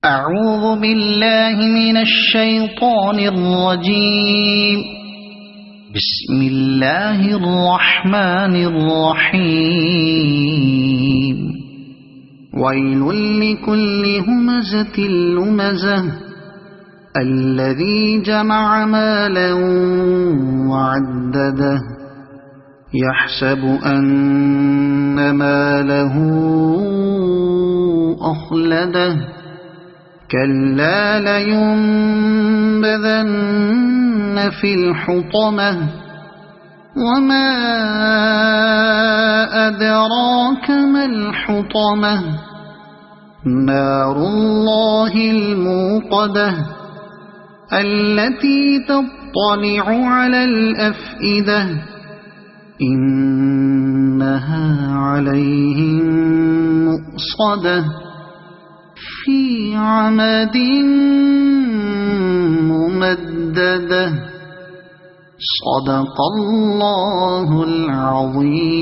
أعوذ بالله من الشيطان الرجيم. بسم الله الرحمن الرحيم. ويل لكل همزة لمزة الذي جمع مالا وعدده يحسب أن ماله أخلده كلا لينبذن في الحطمة وما أدراك ما الحطمة نار الله الموقدة التي تطلع على الأفئدة إنها عليهم مؤصدة في عمد ممددة. صدق الله العظيم.